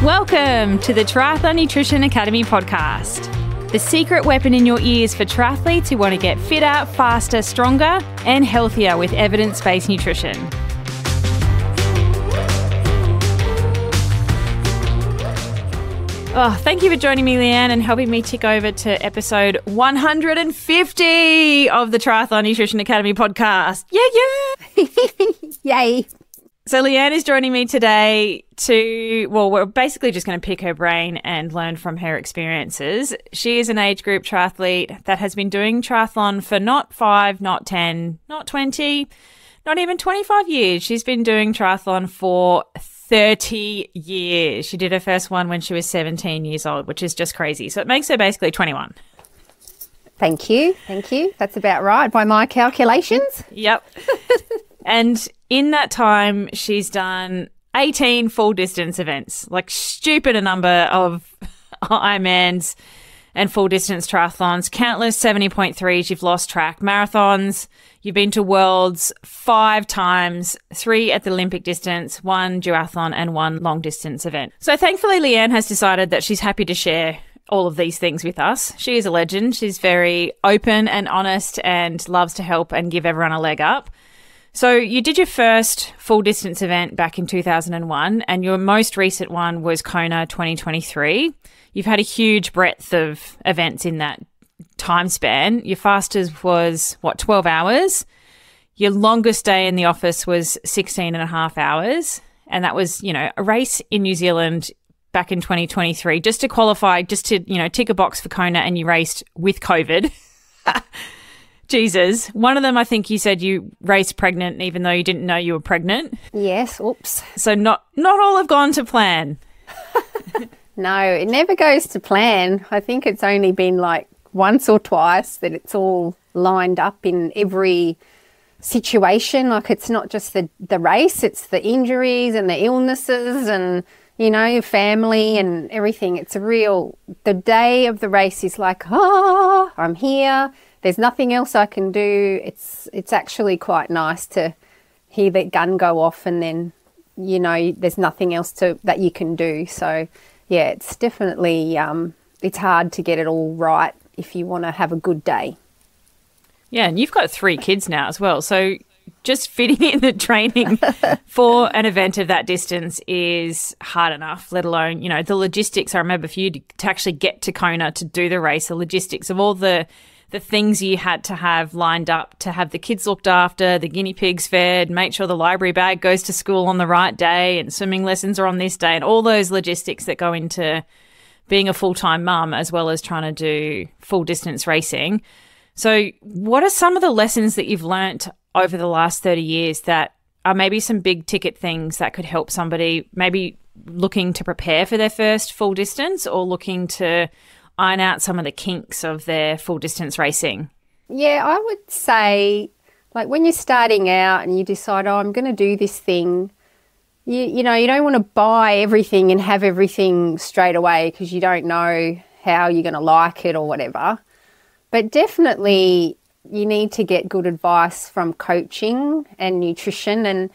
Welcome to the Triathlon Nutrition Academy podcast, the secret weapon in your ears for triathletes who want to get fitter, faster, stronger, and healthier with evidence-based nutrition. Oh, thank you for joining me, Leanne, and helping me tick over to episode 150 of the Triathlon Nutrition Academy podcast. Yeah. Yay. So Leanne is joining me today we're basically just going to pick her brain and learn from her experiences. She is an age group triathlete that has been doing triathlon for not 5, not 10, not 20, not even 25 years. She's been doing triathlon for 30 years. She did her first one when she was 17 years old, which is just crazy. So it makes her basically 21. Thank you. That's about right by my calculations. Yep. And in that time, she's done 18 full distance events, like stupid a number of Ironmans and full distance triathlons, countless 70.3s, you've lost track, marathons, you've been to worlds 5 times, 3 at the Olympic distance, 1 duathlon and 1 long distance event. So thankfully, Leanne has decided that she's happy to share all of these things with us. She is a legend. She's very open and honest and loves to help and give everyone a leg up. So you did your first full distance event back in 2001 and your most recent one was Kona 2023. You've had a huge breadth of events in that time span. Your fastest was, 12 hours? Your longest day in the office was 16 and a half hours. And that was, a race in New Zealand back in 2023, just to qualify, just to, tick a box for Kona, and you raced with COVID. Jesus. One of them, I think you said you raced pregnant even though you didn't know you were pregnant. Yes, oops. So not all have gone to plan. No, it never goes to plan. I think it's only been like once or twice that it's all lined up in every situation. Like it's not just the race, it's the injuries and the illnesses and, your family and everything. It's the day of the race is like, I'm here. There's nothing else I can do. It's actually quite nice to hear that gun go off and then, there's nothing else that you can do. So, yeah, it's definitely, it's hard to get it all right if you want to have a good day. Yeah, and you've got 3 kids now as well. So just fitting in the training for an event of that distance is hard enough, let alone, the logistics. I remember for you to actually get to Kona to do the race, the logistics of all the things you had to have lined up to have the kids looked after, the guinea pigs fed, make sure the library bag goes to school on the right day and swimming lessons are on this day, and all those logistics that go into being a full-time mum as well as trying to do full distance racing. So what are some of the lessons that you've learnt over the last 30 years that are maybe some big ticket things that could help somebody maybe looking to prepare for their first full distance or looking to iron out some of the kinks of their full distance racing? Yeah, I would say, like when you're starting out and you decide, I'm going to do this thing, you don't want to buy everything and have everything straight away because you don't know how you're going to like it or whatever. But definitely you need to get good advice from coaching and nutrition and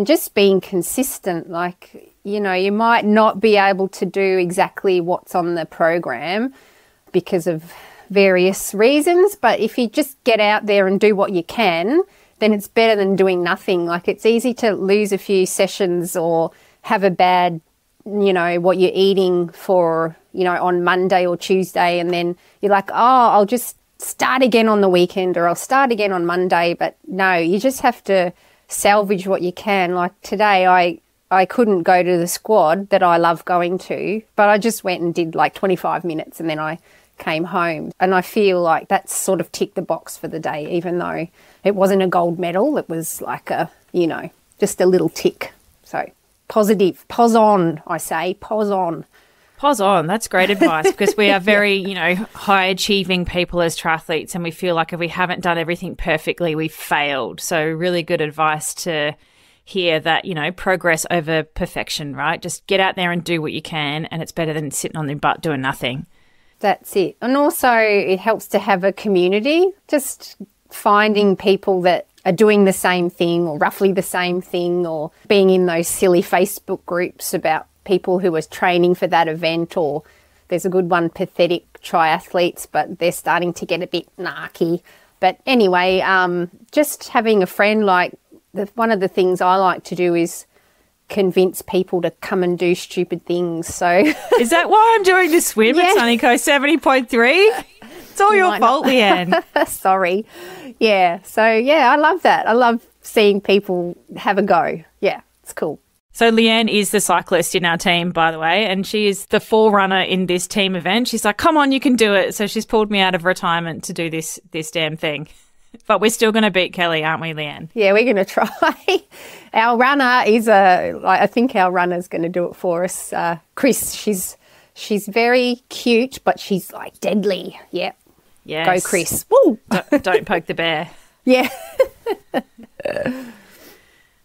just being consistent. Like, you might not be able to do exactly what's on the program because of various reasons, but if you just get out there and do what you can, then it's better than doing nothing. Like it's easy to lose a few sessions or have a bad, what you're eating for, on Monday or Tuesday, and then you're like, I'll just start again on the weekend or I'll start again on Monday. But no, you just have to salvage what you can. Like today I couldn't go to the squad that I love going to, but I just went and did like 25 minutes and then I came home. And I feel like that's sort of ticked the box for the day, even though it wasn't a gold medal. It was like just a little tick. So positive, pos on, I say, pos on. Pos on, that's great advice because we are very, high achieving people as triathletes and we feel like if we haven't done everything perfectly, we've failed. So really good advice to hear that, progress over perfection, right? Just get out there and do what you can and it's better than sitting on your butt doing nothing. That's it. And also it helps to have a community, just finding people that are doing the same thing or roughly the same thing or being in those silly Facebook groups about people who are training for that event, or there's a good one, pathetic triathletes, but they're starting to get a bit narky. But anyway, just having a friend, like one of the things I like to do is convince people to come and do stupid things. So is that why I'm doing this swim at Sunny Coast 70.3? It's all your fault, Leanne. Sorry. Yeah. So, yeah, I love that. I love seeing people have a go. Yeah, it's cool. So Leanne is the cyclist in our team, by the way, and she is the forerunner in this team event. She's like, come on, you can do it. So she's pulled me out of retirement to do this damn thing. But we're still going to beat Kelly, aren't we, Leanne? Yeah, we're going to try. Our runner is I think our runner's going to do it for us. Chris, she's very cute, but she's like deadly. Yeah. Yes. Go, Chris. Woo! Don't poke the bear. Yeah.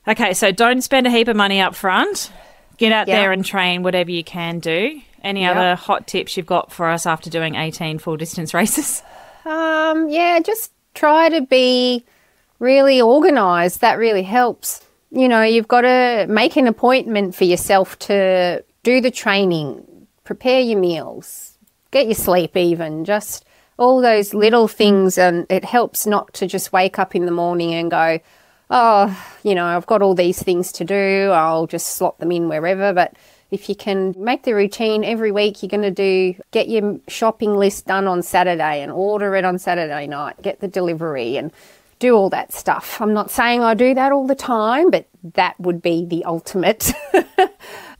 Okay, so don't spend a heap of money up front. Get out there and train whatever you can do. Any other hot tips you've got for us after doing 18 full distance races? Yeah, just try to be really organised. That really helps. You know, you've got to make an appointment for yourself to do the training, prepare your meals, get your sleep even, just all those little things. And it helps not to just wake up in the morning and go, oh, you know, I've got all these things to do, I'll just slot them in wherever. But if you can make the routine every week, you're going to get your shopping list done on Saturday and order it on Saturday night, get the delivery and do all that stuff. I'm not saying I do that all the time, but that would be the ultimate.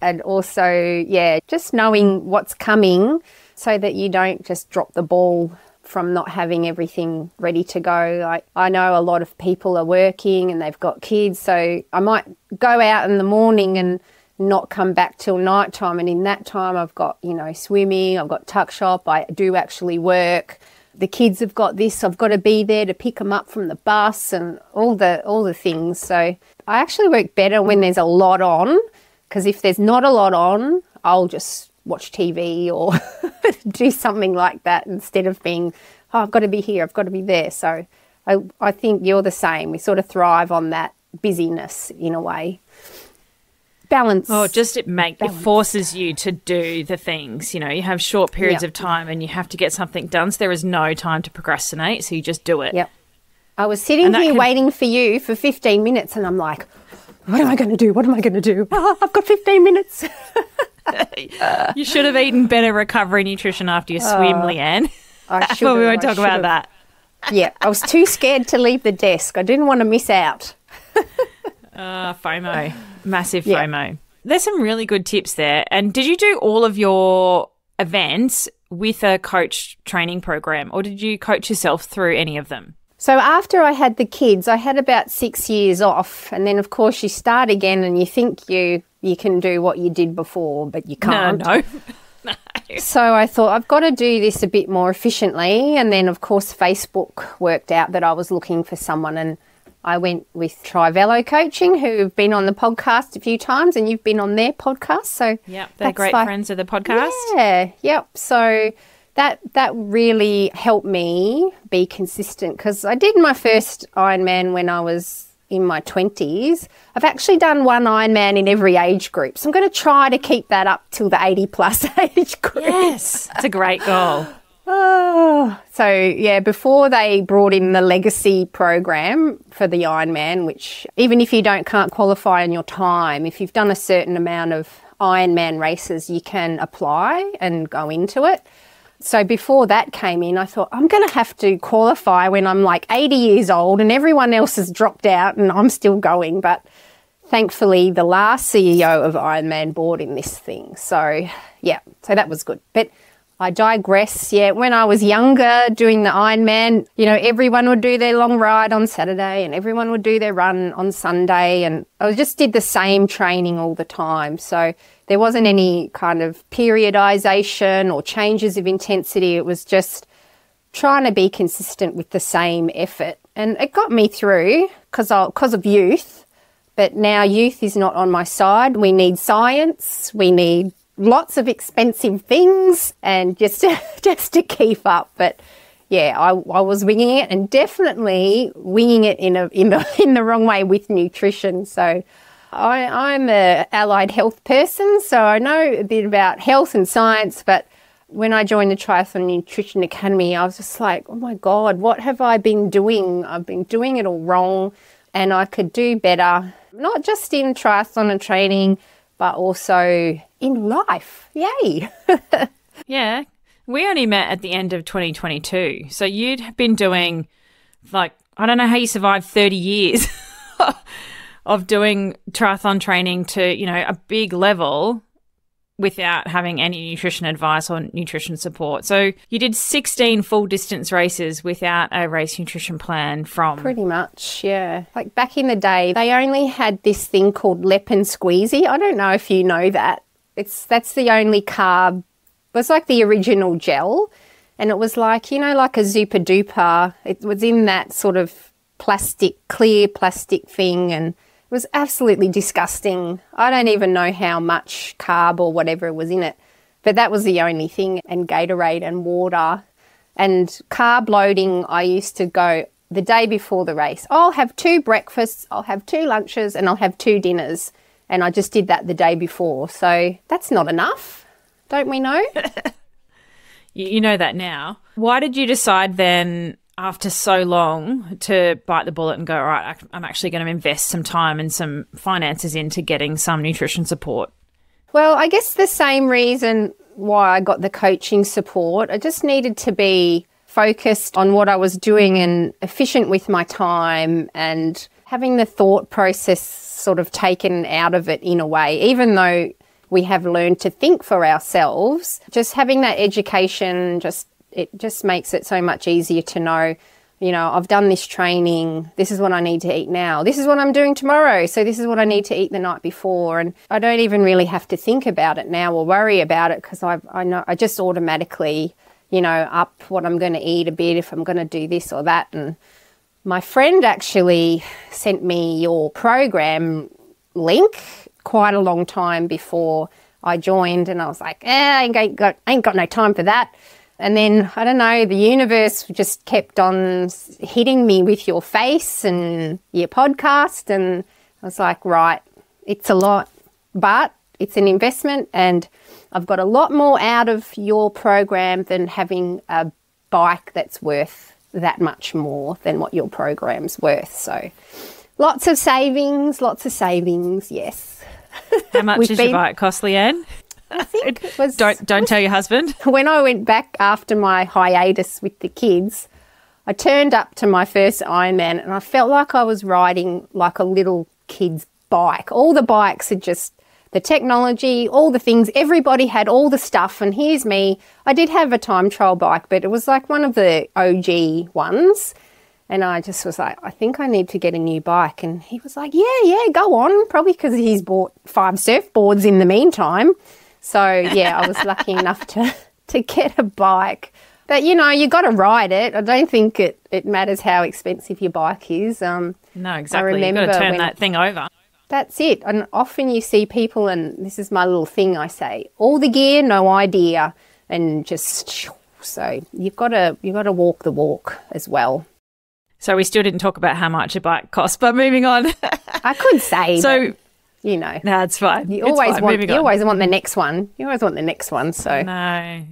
And also, yeah, just knowing what's coming so that you don't just drop the ball from not having everything ready to go. Like, I know a lot of people are working and they've got kids, so I might go out in the morning and not come back till night time, and in that time I've got, you know, swimming, I've got tuck shop, I do actually work, the kids have got this, I've got to be there to pick them up from the bus and all the things. So I actually work better when there's a lot on, because if there's not a lot on, I'll just watch TV or do something like that instead of being, oh, I've got to be here, I've got to be there. So I think you're the same. We sort of thrive on that busyness in a way. Balance. Oh, just it forces you to do the things. You know, you have short periods of time and you have to get something done. So there is no time to procrastinate. So you just do it. Yep. I was sitting here waiting for you for 15 minutes and I'm like, what am I going to do? What am I going to do? Oh, I've got 15 minutes. You should have eaten better recovery nutrition after your swim, Leanne. I should have. We won't talk about that. Yeah, I was too scared to leave the desk. I didn't want to miss out. FOMO. Massive FOMO. There's some really good tips there. And did you do all of your events with a coach training program, or did you coach yourself through any of them? So after I had the kids, I had about 6 years off. And then, of course, you start again and you think you can do what you did before, but you can't. No. So I thought, I've got to do this a bit more efficiently. And then, of course, Facebook worked out that I was looking for someone, and I went with Trivelo Coaching, who've been on the podcast a few times, and you've been on their podcast. So yeah, they're great friends of the podcast. Yeah, yep. So that really helped me be consistent, because I did my first Ironman when I was in my 20s. I've actually done one Ironman in every age group. So I'm going to try to keep that up till the 80-plus age group. Yes, it's a great goal. Oh, so yeah, before they brought in the legacy program for the Ironman, which even if you can't qualify in your time, if you've done a certain amount of Ironman races, you can apply and go into it. So before that came in, I thought, I'm going to have to qualify when I'm like 80 years old and everyone else has dropped out and I'm still going. But thankfully, the last CEO of Ironman bought in this thing. So yeah, so that was good. But I digress. Yeah, when I was younger doing the Ironman, you know, everyone would do their long ride on Saturday and everyone would do their run on Sunday, and I just did the same training all the time. So there wasn't any kind of periodization or changes of intensity. It was just trying to be consistent with the same effort. And it got me through because of youth. But now youth is not on my side. We need science. We need lots of expensive things and just to keep up. But yeah, I was winging it, and definitely winging it in the wrong way with nutrition. So I'm a allied health person, so I know a bit about health and science, but when I joined the Triathlon Nutrition Academy, I was just like, oh my God, what have I been doing? I've been doing it all wrong and I could do better, not just in triathlon and training, but also in life. Yay. Yeah. We only met at the end of 2022. So you'd been doing, like, I don't know how you survived 30 years of doing triathlon training to, you know, a big level without having any nutrition advice or nutrition support. So you did 16 full distance races without a race nutrition plan from... Pretty much, yeah. Like back in the day, they only had this thing called Lep and Squeezy. I don't know if you know that. That's the only carb. It was like the original gel, and it was like, you know, like a Zupa Duper. It was in that sort of clear plastic thing, and it was absolutely disgusting. I don't even know how much carb or whatever was in it, but that was the only thing, and Gatorade and water. And carb loading, I used to go the day before the race. I'll have 2 breakfasts, I'll have 2 lunches, and I'll have 2 dinners. And I just did that the day before. So that's not enough, don't we know? You know that now. Why did you decide then, after so long, to bite the bullet and go, all right, I'm actually going to invest some time and some finances into getting some nutrition support? Well, I guess the same reason why I got the coaching support. I just needed to be focused on what I was doing and efficient with my time, and having the thought process sort of taken out of it in a way, even though we have learned to think for ourselves. Just having that education, it just makes it so much easier to know, you know, I've done this training, this is what I need to eat now, this is what I'm doing tomorrow, so this is what I need to eat the night before. And I don't even really have to think about it now or worry about it, because I know I just automatically, you know, up what I'm going to eat a bit if I'm going to do this or that. And my friend actually sent me your program link quite a long time before I joined, and I was like, I ain't got no time for that. And then, I don't know, the universe just kept on hitting me with your face and your podcast, and I was like, right, it's a lot, but it's an investment, and I've got a lot more out of your program than having a bike that's worth that much more than what your program's worth. So lots of savings, yes. How much does your bike cost, Leanne? I think it was... Don't tell your husband. When I went back after my hiatus with the kids, I turned up to my first Ironman and I felt like I was riding like a little kid's bike. All the bikes had just... the technology, all the things, everybody had all the stuff, and here's me. I did have a time trial bike, but it was like one of the OG ones, and I just was like, I think I need to get a new bike. And he was like, yeah, go on, probably because he's bought 5 surfboards in the meantime. So, yeah, I was lucky enough to get a bike. But, you know, you got to ride it. I don't think it matters how expensive your bike is. No, exactly. You've got to turn that thing over. That's it. And often you see people, and this is my little thing I say, all the gear, no idea, and just, so you've got to walk the walk as well. So we still didn't talk about how much a bike costs, but moving on. I could say, so, but, you know. No, it's fine. You always want the next one. You always want the next one, so. No.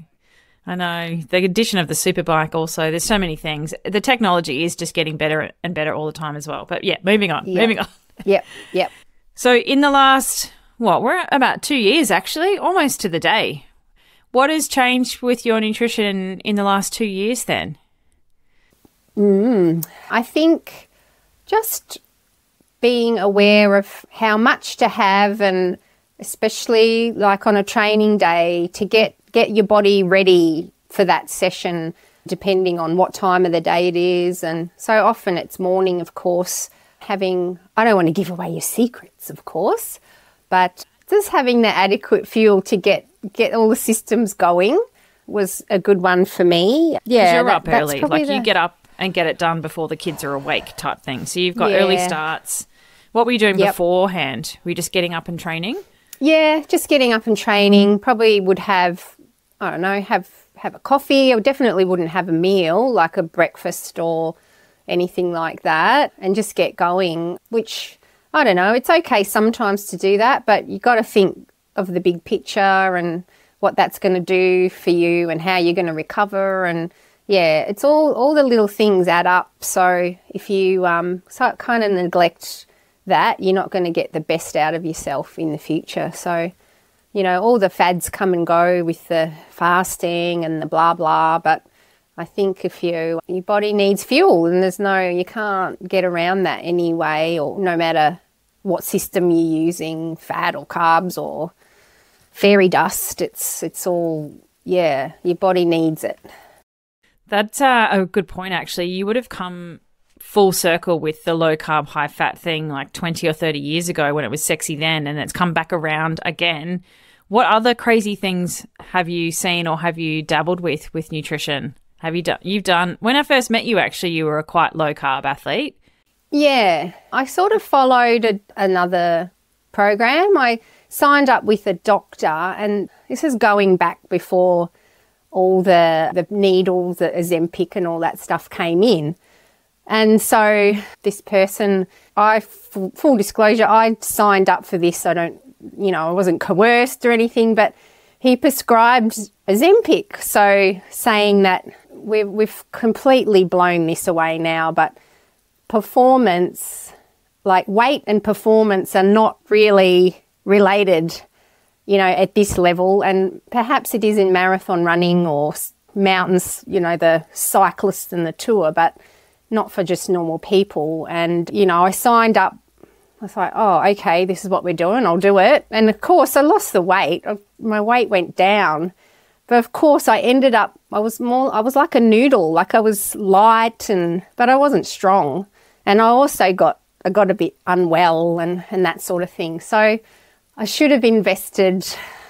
I know. The addition of the superbike also, there's so many things. The technology is just getting better and better all the time as well. But yeah, moving on. Yep. So in the last, we're about 2 years actually, almost to the day. What has changed with your nutrition in the last 2 years then? I think just being aware of how much to have, and especially like on a training day, to get your body ready for that session depending on what time of the day it is. And so often it's morning, of course. I don't want to give away your secrets, of course, but just having the adequate fuel to get all the systems going was a good one for me. Yeah, you're up early. Like you get up and get it done before the kids are awake type thing. So you've got early starts. What were you doing beforehand? Were you just getting up and training? Yeah, just getting up and training. Probably would have, I don't know, have a coffee. I definitely wouldn't have a meal, like a breakfast or anything like that, and just get going, which I don't know, it's okay sometimes to do that, but you got to think of the big picture and what that's going to do for you and how you're going to recover. And yeah, it's all the little things add up. So if you kind of neglect that, you're not going to get the best out of yourself in the future. So, you know, all the fads come and go with the fasting and the blah, blah, but I think if your body needs fuel and you can't get around that anyway, or no matter what system you're using, fat or carbs or fairy dust, it's all, yeah, your body needs it. That's a good point, actually. You would have come full circle with the low carb, high fat thing like 20 or 30 years ago when it was sexy then, and it's come back around again. What other crazy things have you seen or have you dabbled with nutrition? You've done, when I first met you, actually, you were a quite low carb athlete. Yeah, I sort of followed another program. I signed up with a doctor, and this is going back before all the needles, the Ozempic and all that stuff came in. And so this person, full disclosure, I signed up for this. I wasn't coerced or anything, but he prescribed Ozempic. So saying that we've completely blown this away now, but performance, like weight and performance are not really related, at this level. And perhaps it is in marathon running or mountains, the cyclists and the tour, but not for just normal people. And, I signed up. I was like, oh, okay, this is what we're doing. I'll do it. And, of course, I lost the weight. My weight went down. But, of course, I ended up, I was like a noodle. Like I was light, but I wasn't strong. And I also got a bit unwell and that sort of thing. So I should have invested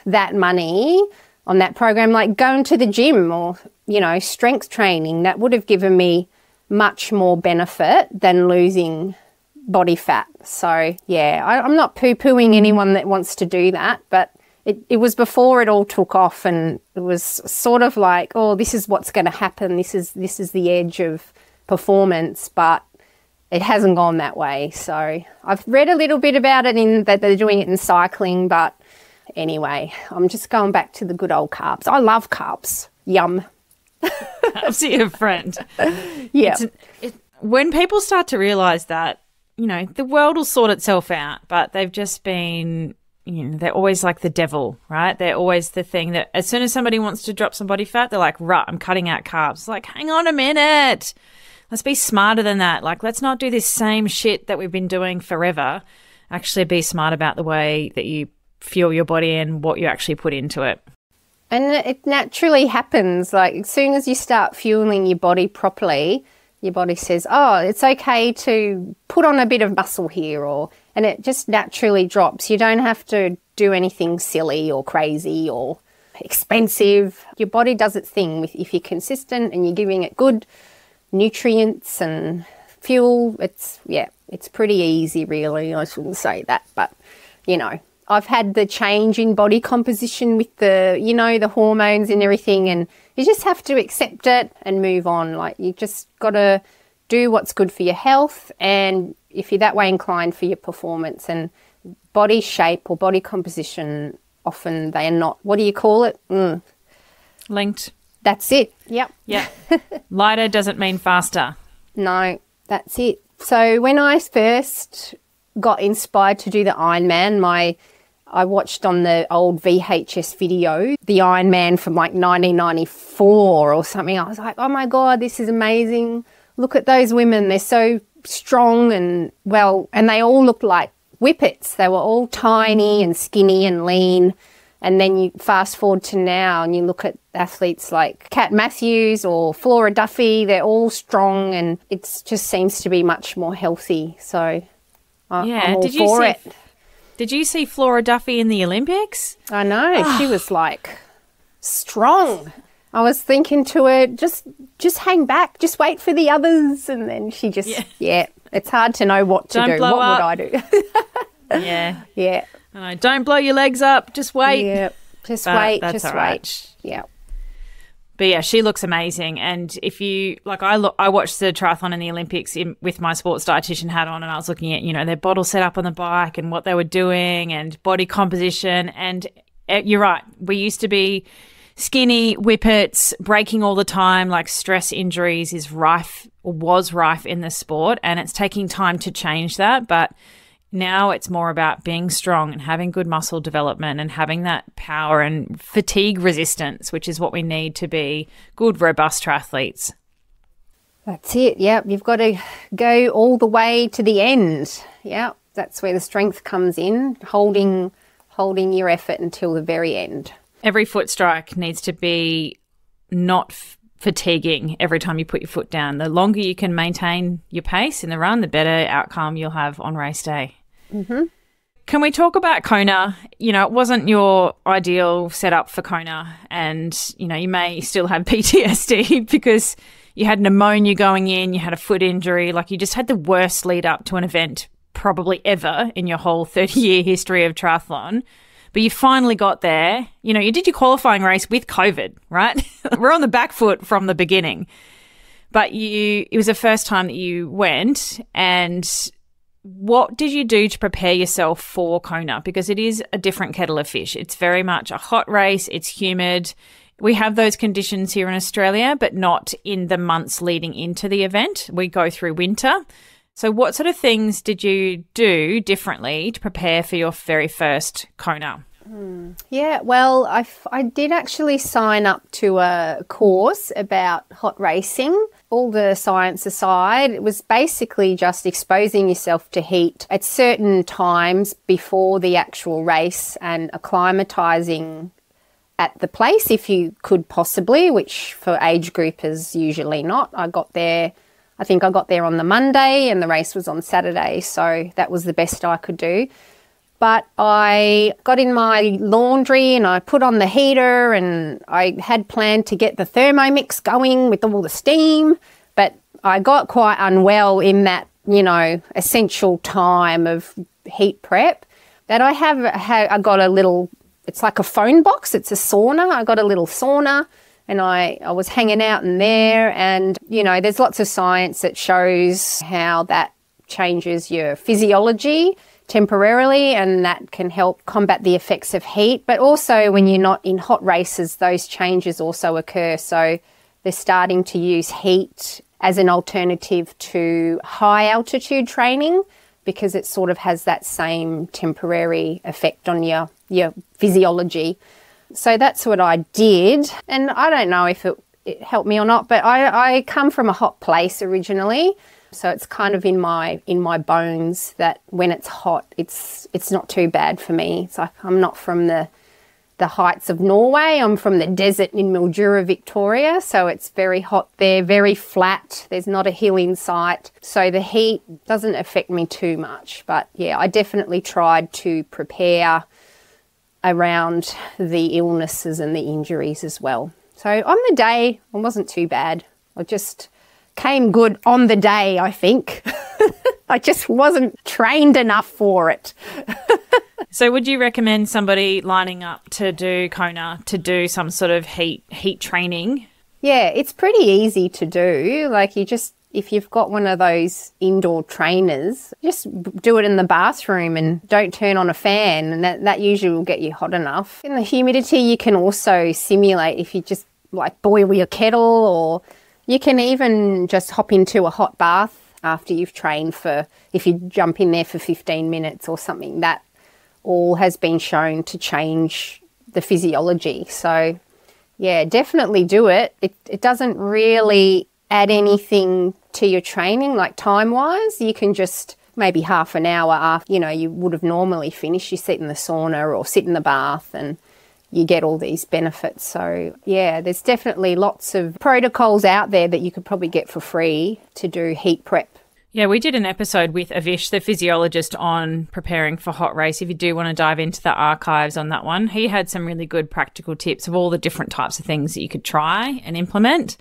that money on that program, like going to the gym or, strength training. That would have given me much more benefit than losing body fat. So, yeah, I'm not poo-pooing anyone that wants to do that, but it was before it all took off, and it was sort of like, oh, this is what's going to happen. This is the edge of performance, but it hasn't gone that way. So I've read a little bit about it in that they're doing it in cycling, but anyway, I'm just going back to the good old carbs. I love carbs. Yum. Carbs are your friend. Yeah. When people start to realise that, the world will sort itself out, but they've just been, they're always like the devil, right? They're always the thing that as soon as somebody wants to drop some body fat, they're like, right, I'm cutting out carbs. It's like, hang on a minute. Let's be smarter than that. Like, let's not do this same shit that we've been doing forever. Actually be smart about the way that you fuel your body and what you actually put into it. And it naturally happens. Like, as soon as you start fueling your body properly, your body says, oh, it's okay to put on a bit of muscle here, and it just naturally drops. You don't have to do anything silly or crazy or expensive. Your body does its thing if you're consistent and you're giving it good nutrients and fuel. It's pretty easy, really. I shouldn't say that, but, I've had the change in body composition with the hormones and everything, and you just have to accept it and move on. Like, you just got to do what's good for your health, and if you're that way inclined, for your performance. And body shape or body composition, often they are not, what do you call it? Linked. That's it. Yep. Yeah. Lighter doesn't mean faster. No, that's it. So when I first got inspired to do the Ironman, I watched on the old VHS video, the Ironman from like 1994 or something. I was like, oh my God, this is amazing. Look at those women. They're so strong and they all looked like whippets. They were all tiny and skinny and lean. And then you fast forward to now and you look at athletes like Kat Matthews or Flora Duffy. They're all strong, and it just seems to be much more healthy. So I'm all for it. Did you see Flora Duffy in the Olympics? I know. She was like strong. I was thinking to her, just hang back, just wait for the others. And then she just, it's hard to know what to do. What would I do? Yeah. Yeah. Don't blow your legs up. Just wait. Yeah. Just wait. That's just all wait. right. Yeah. But yeah, she looks amazing. And if you like, I watched the triathlon and the Olympics with my sports dietitian hat on, and I was looking at, you know, their bottle set up on the bike and what they were doing and body composition. And you're right. We used to be skinny, whippets, breaking all the time. Like, stress injuries was rife in the sport, and it's taking time to change that. But now it's more about being strong and having good muscle development and having that power and fatigue resistance, which is what we need to be good, robust triathletes. That's it. Yep. You've got to go all the way to the end. Yep. That's where the strength comes in, holding your effort until the very end. Every foot strike needs to be not fatiguing every time you put your foot down. The longer you can maintain your pace in the run, the better outcome you'll have on race day. Mm-hmm. Can we talk about Kona? You know, it wasn't your ideal setup for Kona, and, you know, you may still have PTSD because you had pneumonia going in, you had a foot injury, like you just had the worst lead up to an event probably ever in your whole 30-year history of triathlon. But you finally got there. You know, you did your qualifying race with COVID, right? We're on the back foot from the beginning. But it was the first time that you went, and what did you do to prepare yourself for Kona? Because it is a different kettle of fish. It's very much a hot race. It's humid. We have those conditions here in Australia, but not in the months leading into the event. We go through winter. So what sort of things did you do differently to prepare for your very first Kona? Yeah, well, I did actually sign up to a course about hot racing. All the science aside, it was basically just exposing yourself to heat at certain times before the actual race and acclimatising at the place if you could possibly, which for age groupers usually not. I think I got there on the Monday and the race was on Saturday, so that was the best I could do. But I got in my laundry and I put on the heater, and I had planned to get the Thermomix going with all the steam, but I got quite unwell in that, you know, essential time of heat prep. That I got a little, it's like a phone box, it's a sauna. I got a little sauna, and I was hanging out in there, and, you know, there's lots of science that shows how that changes your physiology temporarily, and that can help combat the effects of heat. But also when you're not in hot races, those changes also occur. So they're starting to use heat as an alternative to high altitude training because it sort of has that same temporary effect on your physiology. So that's what I did. And I don't know if it helped me or not, but I come from a hot place originally. So it's kind of in my bones that when it's hot, it's not too bad for me. It's like I'm not from the heights of Norway. I'm from the desert in Mildura, Victoria. So it's very hot there, very flat. There's not a hill in sight. So the heat doesn't affect me too much. But yeah, I definitely tried to prepare around the illnesses and the injuries as well. So on the day, it wasn't too bad. I just came good on the day, I think. I just wasn't trained enough for it. So would you recommend somebody lining up to do Kona to do some sort of heat training? Yeah, it's pretty easy to do. Like if you've got one of those indoor trainers, just do it in the bathroom and don't turn on a fan, and that usually will get you hot enough. In the humidity, you can also simulate if you just like boil your kettle, or you can even just hop into a hot bath after you've trained if you jump in there for 15 minutes or something. That all has been shown to change the physiology. So, yeah, definitely do it. It doesn't really add anything to your training, like time-wise. You can just maybe half an hour after, you would have normally finished, you sit in the sauna or sit in the bath and you get all these benefits. So, yeah, there's definitely lots of protocols out there that you could probably get for free to do heat prep. Yeah, we did an episode with Avish, the physiologist, on preparing for hot race. If you do want to dive into the archives on that one, he had some really good practical tips of all the different types of things that you could try and implement.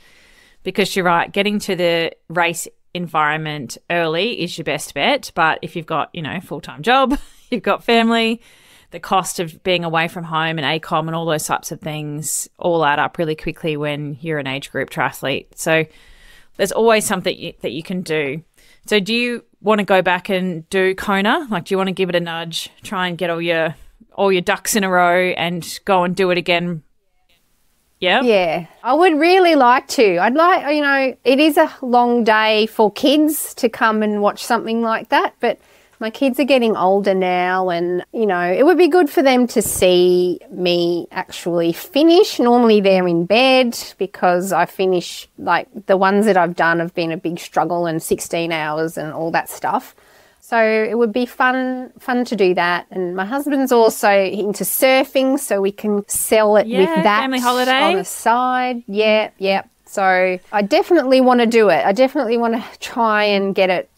Because you're right, getting to the race environment early is your best bet. But if you've got, full-time job, you've got family, the cost of being away from home and ACOM and all those types of things all add up really quickly when you're an age group triathlete. So there's always something that you can do. So do you want to go back and do Kona? Like, do you want to give it a nudge, try and get all your ducks in a row and go and do it again? Yeah. Yeah. I would really like to. I'd like, it is a long day for kids to come and watch something like that, but my kids are getting older now and, it would be good for them to see me actually finish. Normally they're in bed because I finish, like the ones that I've done have been a big struggle and 16 hours and all that stuff. So it would be fun to do that. And my husband's also into surfing, so we can sell it with that family holiday on the side. Yeah. So I definitely want to do it. I definitely want to try and get it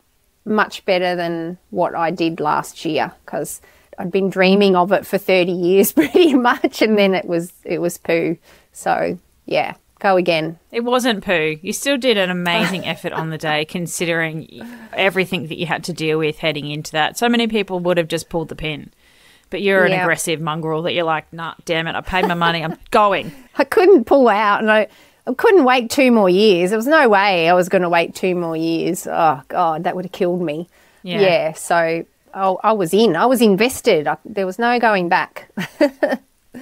much better than what I did last year, because I'd been dreaming of it for 30 years pretty much, and then it was poo. So yeah, go again. It wasn't poo. You still did an amazing effort on the day, considering everything that you had to deal with heading into that. So many people would have just pulled the pin, but you're an aggressive mongrel that you're like, nah, damn it, I paid my money, I'm going. I couldn't pull out, and I couldn't wait 2 more years. There was no way I was going to wait 2 more years. Oh, God, that would have killed me. Yeah, so I was in. I was invested. There was no going back.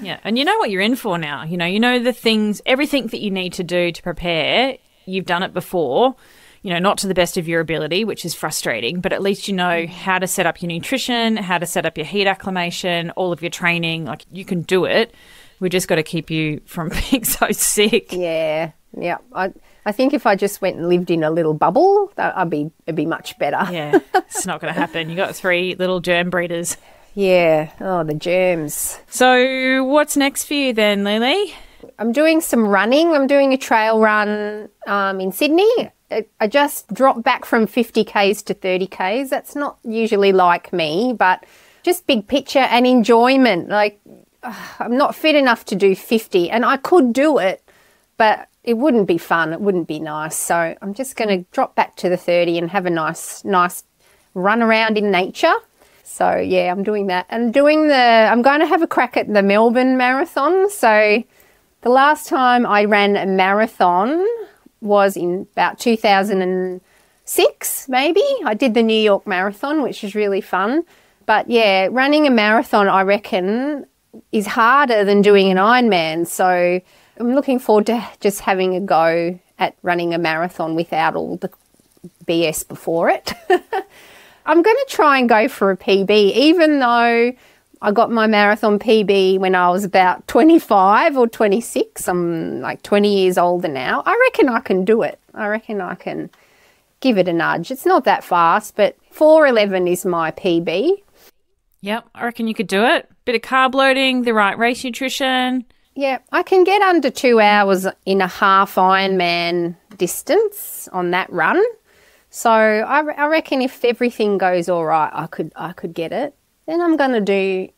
Yeah, and you know what you're in for now. You know the things, everything that you need to do to prepare, you've done it before, not to the best of your ability, which is frustrating, but at least you know how to set up your nutrition, how to set up your heat acclimation, all of your training. Like, you can do it. We just got to keep you from being so sick. Yeah. I think if I just went and lived in a little bubble, it'd be much better. Yeah, it's not going to happen. You got 3 little germ breeders. Yeah. Oh, the germs. So what's next for you then, Lily? I'm doing some running. I'm doing a trail run in Sydney. I just dropped back from 50 Ks to 30 Ks. That's not usually like me, but just big picture and enjoyment. Like, I'm not fit enough to do 50, and I could do it, but it wouldn't be fun. It wouldn't be nice. So I'm just going to drop back to the 30 and have a nice run around in nature. So yeah, I'm doing that. And I'm going to have a crack at the Melbourne Marathon. So the last time I ran a marathon was in about 2006, maybe. I did the New York Marathon, which was really fun. But yeah, running a marathon, I reckon, is harder than doing an Ironman. So I'm looking forward to just having a go at running a marathon without all the BS before it. I'm going to try and go for a PB, even though I got my marathon PB when I was about 25 or 26. I'm like 20 years older now. I reckon I can do it. I reckon I can give it a nudge. It's not that fast, but 4:11 is my PB. Yep, I reckon you could do it. Bit of carb loading, the right race nutrition. Yeah, I can get under 2 hours in a half Ironman distance on that run. So I reckon if everything goes all right, I could get it. Then I'm going to do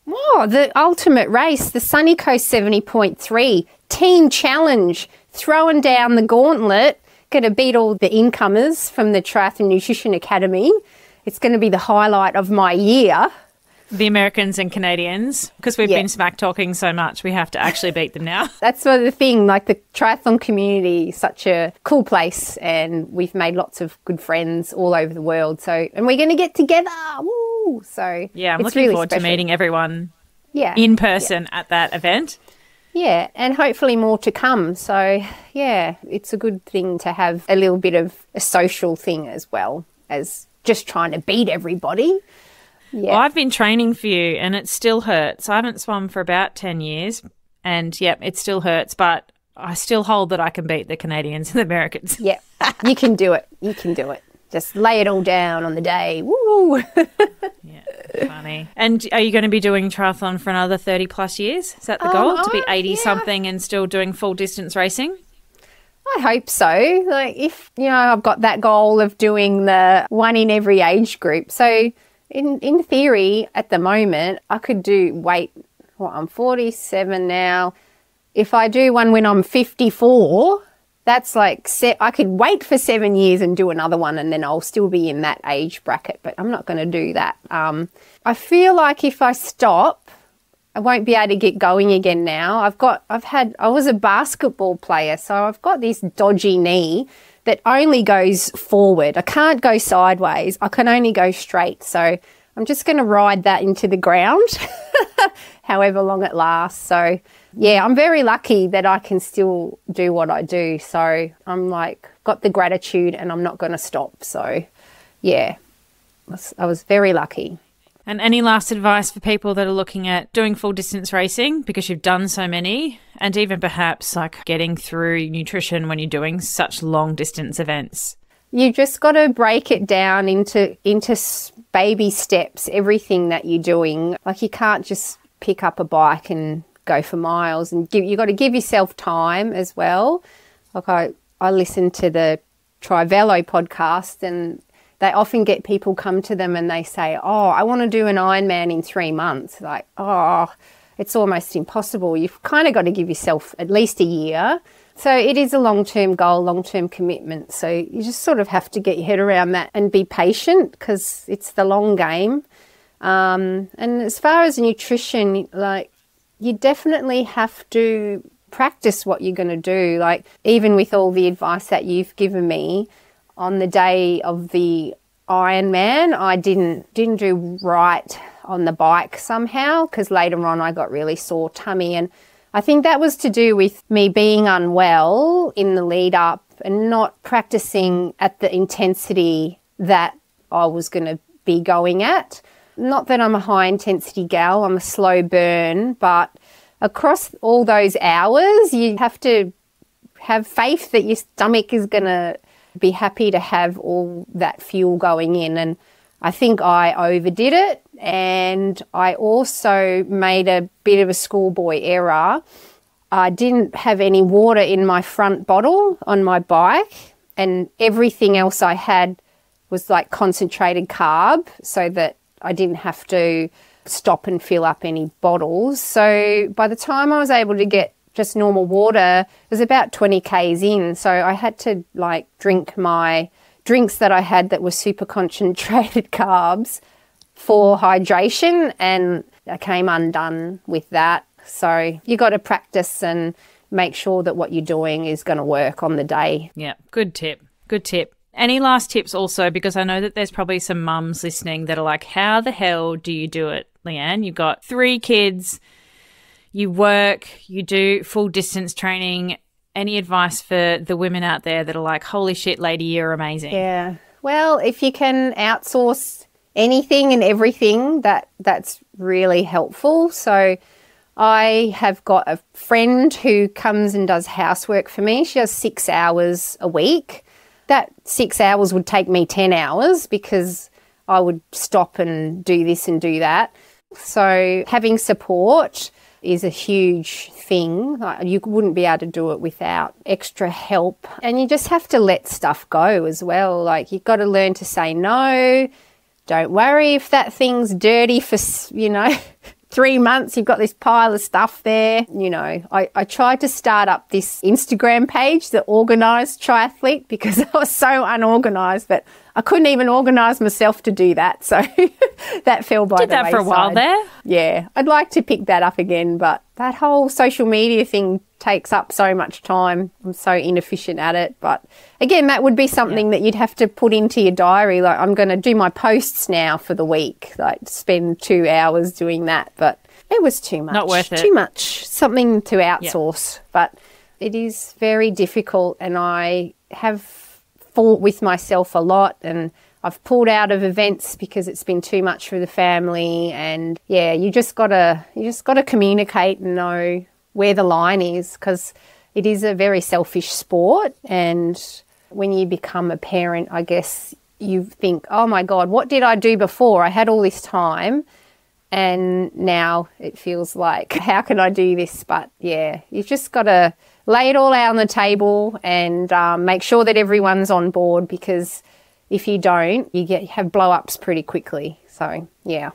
the ultimate race, the Sunny Coast 70.3 team challenge, throwing down the gauntlet, going to beat all the incomers from the Triathlon Nutrition Academy. It's going to be the highlight of my year. The Americans and Canadians, because we've been smack talking so much, we have to actually beat them now. That's sort of the thing, like the triathlon community is such a cool place, and we've made lots of good friends all over the world. So, and we're going to get together. Woo! So yeah, I'm looking forward to meeting everyone in person at that event. Yeah, and hopefully more to come. So yeah, it's a good thing to have a little bit of a social thing as well as just trying to beat everybody. Yeah. Well, I've been training for you and it still hurts. I haven't swum for about 10 years and, it still hurts, but I still hold that I can beat the Canadians and the Americans. Yeah, you can do it. You can do it. Just lay it all down on the day. Woo! Yeah, funny. And are you going to be doing triathlon for another 30 plus years? Is that the goal, to be 80-something and still doing full distance racing? I hope so. Like if, I've got that goal of doing the one in every age group. So in theory, at the moment, I could I'm 47 now. If I do one when I'm 54, that's like I could wait for 7 years and do another one, and then I'll still be in that age bracket, but I'm not going to do that. I feel like if I stop, I won't be able to get going again now. I was a basketball player, so I've got this dodgy knee that only goes forward. I can't go sideways. I can only go straight. So I'm just going to ride that into the ground, however long it lasts. So yeah, I'm very lucky that I can still do what I do. So I'm like, got the gratitude and I'm not going to stop. So yeah, I was very lucky. And any last advice for people that are looking at doing full distance racing, because you've done so many, and even perhaps like getting through nutrition when you're doing such long distance events? You just got to break it down into baby steps, everything that you're doing. Like you can't just pick up a bike and go for miles, and you got to give yourself time as well. Like I listen to the Trivelo podcast, and they often get people come to them and they say, oh, I want to do an Ironman in 3 months. Like, oh, it's almost impossible. You've kind of got to give yourself at least a year. So it is a long-term goal, long-term commitment. So you just sort of have to get your head around that and be patient, because it's the long game. And as far as nutrition, like you definitely have to practice what you're going to do. Like even with all the advice that you've given me, on the day of the Ironman, I didn't do right on the bike somehow, because later on I got really sore tummy, and I think that was to do with me being unwell in the lead up and not practicing at the intensity that I was going to be going at. Not that I'm a high intensity gal, I'm a slow burn, but across all those hours you have to have faith that your stomach is going to be happy to have all that fuel going in. And I think I overdid it, and I also made a bit of a schoolboy error. I didn't have any water in my front bottle on my bike, and everything else I had was like concentrated carb, so that I didn't have to stop and fill up any bottles. So by the time I was able to get just normal water, it was about 20 Ks in. So I had to like drink my drinks that I had that were super concentrated carbs for hydration, and I came undone with that. So you got to practice and make sure that what you're doing is going to work on the day. Yeah, good tip. Good tip. Any last tips also, because I know that there's probably some mums listening that are like, how the hell do you do it, Leanne? You've got 3 kids, you work, you do full distance training. Any advice for the women out there that are like, holy shit, lady, you're amazing? Yeah. Well, if you can outsource anything and everything, that's really helpful. So I have got a friend who comes and does housework for me. She does 6 hours a week. That 6 hours would take me 10 hours because I would stop and do this and do that. So having support is a huge thing. Like, you wouldn't be able to do it without extra help. And you just have to let stuff go as well. Like, you've got to learn to say no. Don't worry if that thing's dirty for, 3 months. You've got this pile of stuff there. I tried to start up this Instagram page, the Organised Triathlete, because I was so unorganised, but I couldn't even organise myself to do that. So that fell by the wayside. Did that for a while there? Yeah. I'd like to pick that up again, but that whole social media thing takes up so much time. I'm so inefficient at it. But again, that would be something that you'd have to put into your diary. Like, I'm going to do my posts now for the week, like spend 2 hours doing that. But it was too much. Not worth it. Too much. Something to outsource. Yeah. But it is very difficult, and I have fought with myself a lot, and I've pulled out of events because it's been too much for the family. And yeah, you just gotta communicate and know where the line is, because it is a very selfish sport. And when you become a parent, I guess you think, oh my God, what did I do before? I had all this time, and now it feels like, how can I do this? But yeah, you've just got to lay it all out on the table and make sure that everyone's on board, because if you don't, you have blow-ups pretty quickly. So, yeah.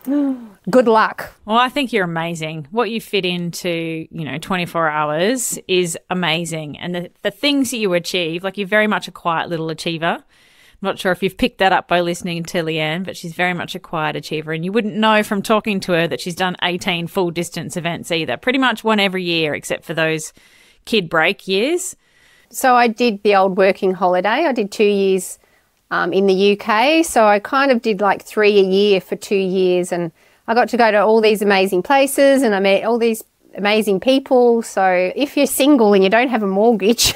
Good luck. Well, I think you're amazing. What you fit into, 24 hours is amazing. And the things that you achieve, like you're very much a quiet little achiever. I'm not sure if you've picked that up by listening to Leanne, but she's very much a quiet achiever. And you wouldn't know from talking to her that she's done 18 full distance events either. Pretty much one every year except for those kid break years. So I did the old working holiday. I did 2 years in the UK. So I kind of did like 3 a year for 2 years. And I got to go to all these amazing places and I met all these amazing people. So if you're single and you don't have a mortgage,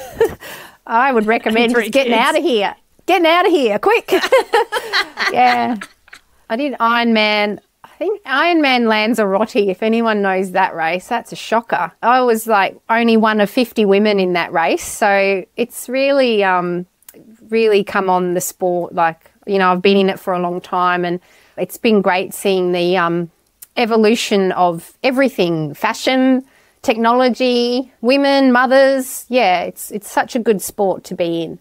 I would recommend just getting out of here. Getting out of here, quick. Yeah. I did Ironman. I think Ironman Lanzarote, if anyone knows that race, that's a shocker. I was like only one of 50 women in that race. So it's really, really come on the sport. Like, I've been in it for a long time and it's been great seeing the evolution of everything, fashion, technology, women, mothers. Yeah, it's such a good sport to be in.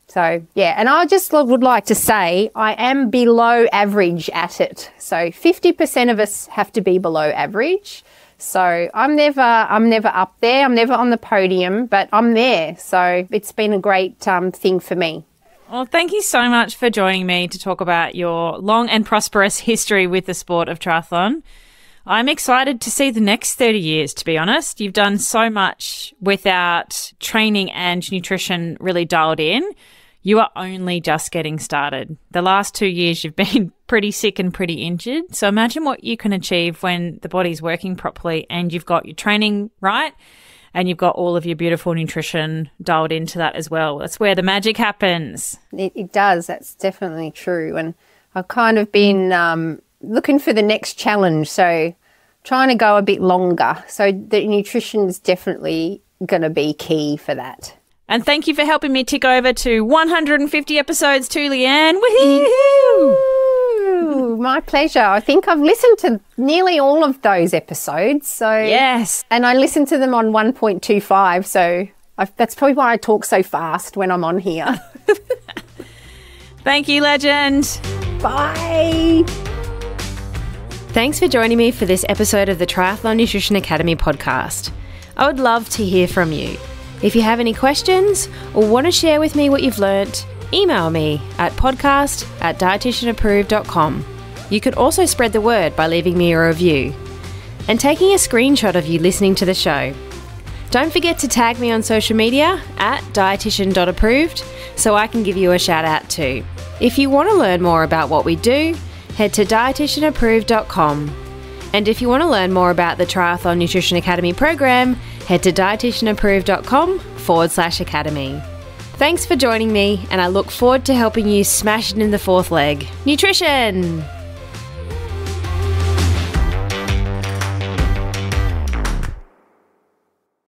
So, yeah, and I just would like to say I am below average at it. So 50% of us have to be below average. So I'm never up there. I'm never on the podium, but I'm there. So it's been a great thing for me. Well, thank you so much for joining me to talk about your long and prosperous history with the sport of triathlon. I'm excited to see the next 30 years, to be honest. You've done so much without training and nutrition really dialed in. You are only just getting started. The last 2 years you've been pretty sick and pretty injured. So imagine what you can achieve when the body's working properly and you've got your training right and you've got all of your beautiful nutrition dialed into that as well. That's where the magic happens. It does. That's definitely true. And I've kind of been looking for the next challenge. So trying to go a bit longer. So the nutrition is definitely going to be key for that. And thank you for helping me tick over to 150 episodes too, Leanne. Woohoo! My pleasure. I think I've listened to nearly all of those episodes. So yes. And I listen to them on 1.25. So that's probably why I talk so fast when I'm on here. Thank you, legend. Bye. Thanks for joining me for this episode of the Triathlon Nutrition Academy podcast. I would love to hear from you. If you have any questions or want to share with me what you've learnt, email me at podcast@dietitianapproved.com. You could also spread the word by leaving me a review and taking a screenshot of you listening to the show. Don't forget to tag me on social media at dietitian.approved so I can give you a shout out too. If you want to learn more about what we do, head to dietitianapproved.com. And if you want to learn more about the Triathlon Nutrition Academy program, head to dietitianapproved.com/academy. Thanks for joining me, and I look forward to helping you smash it in the fourth leg. Nutrition!